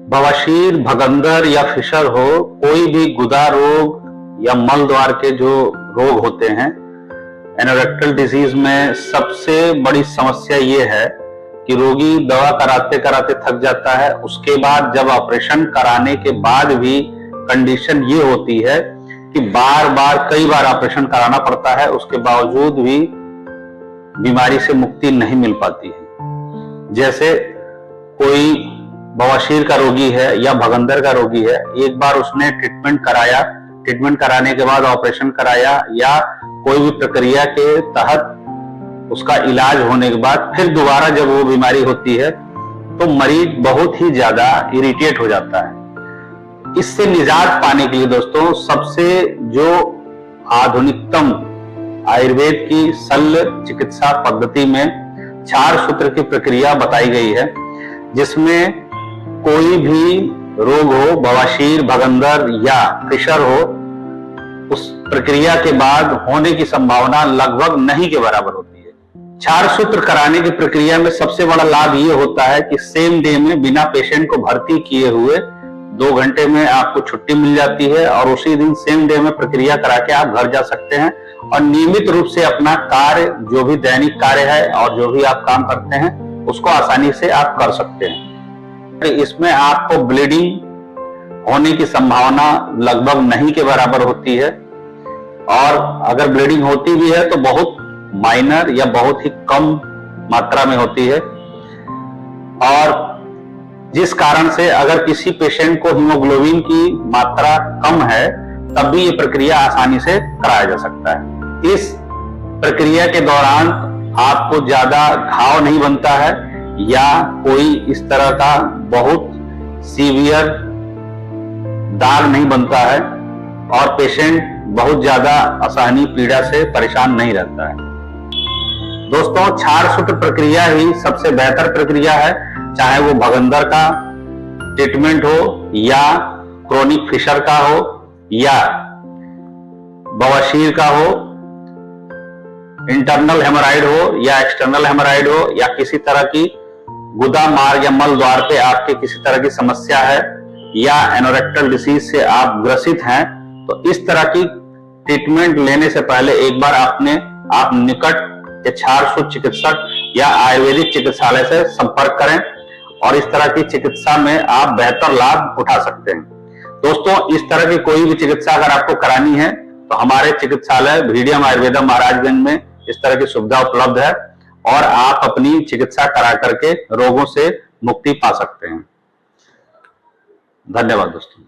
बवासीर, भगंदर या फिशर हो, कोई भी गुदा रोग या मल द्वार के जो रोग होते हैं, एनोरेक्टल डिजीज में सबसे बड़ी समस्या ये है कि रोगी दवा कराते कराते थक जाता है। उसके बाद जब ऑपरेशन कराने के बाद भी कंडीशन ये होती है कि बार बार कई बार ऑपरेशन कराना पड़ता है, उसके बावजूद भी बीमारी से मुक्ति नहीं मिल पाती है। जैसे कोई बवासीर का रोगी है या भगंदर का रोगी है, एक बार उसने ट्रीटमेंट कराया, ट्रीटमेंट कराने के बाद ऑपरेशन कराया या कोई भी प्रक्रिया के तहत उसका इलाज होने के बाद फिर दोबारा जब वो बीमारी होती है तो मरीज बहुत ही ज्यादा इरिटेट हो जाता है। इससे निजात पाने के लिए दोस्तों सबसे जो आधुनिकतम आयुर्वेद की शल्य चिकित्सा पद्धति में 4 सूत्र की प्रक्रिया बताई गई है, जिसमें कोई भी रोग हो, बवासीर, भगंदर या फिशर हो, उस प्रक्रिया के बाद होने की संभावना लगभग नहीं के बराबर होती है। 4 सूत्र कराने की प्रक्रिया में सबसे बड़ा लाभ ये होता है कि सेम डे में बिना पेशेंट को भर्ती किए हुए 2 घंटे में आपको छुट्टी मिल जाती है और उसी दिन सेम डे में प्रक्रिया करा के आप घर जा सकते हैं और नियमित रूप से अपना कार्य, जो भी दैनिक कार्य है और जो भी आप काम करते हैं, उसको आसानी से आप कर सकते हैं। इसमें आपको ब्लीडिंग होने की संभावना लगभग नहीं के बराबर होती है और अगर ब्लीडिंग होती भी है तो बहुत माइनर या बहुत ही कम मात्रा में होती है, और जिस कारण से अगर किसी पेशेंट को हीमोग्लोबिन की मात्रा कम है तब भी ये प्रक्रिया आसानी से कराया जा सकता है। इस प्रक्रिया के दौरान आपको ज्यादा घाव नहीं बनता है या कोई इस तरह का बहुत सीवियर दाग नहीं बनता है और पेशेंट बहुत ज्यादा असहनीय पीड़ा से परेशान नहीं रहता है। दोस्तों, 4 सूत्र प्रक्रिया ही सबसे बेहतर प्रक्रिया है, चाहे वो भगंदर का ट्रीटमेंट हो या क्रोनिक फिशर का हो या बवासीर का हो, इंटरनल हेमोराइड हो या एक्सटर्नल हेमोराइड हो, या किसी तरह की गुदा मार्ग या मल द्वार पे आपके किसी तरह की समस्या है या एनोरेक्टल डिसीज से आप ग्रसित हैं, तो इस तरह की ट्रीटमेंट लेने से पहले एक बार आप निकट के 400 चिकित्सक या आयुर्वेदिक चिकित्सालय से संपर्क करें और इस तरह की चिकित्सा में आप बेहतर लाभ उठा सकते हैं। दोस्तों, इस तरह की कोई भी चिकित्सा अगर आपको करानी है तो हमारे चिकित्सालय VDM आयुर्वेदा महाराजगंज में इस तरह की सुविधा उपलब्ध है और आप अपनी चिकित्सा करा करके रोगों से मुक्ति पा सकते हैं। धन्यवाद दोस्तों।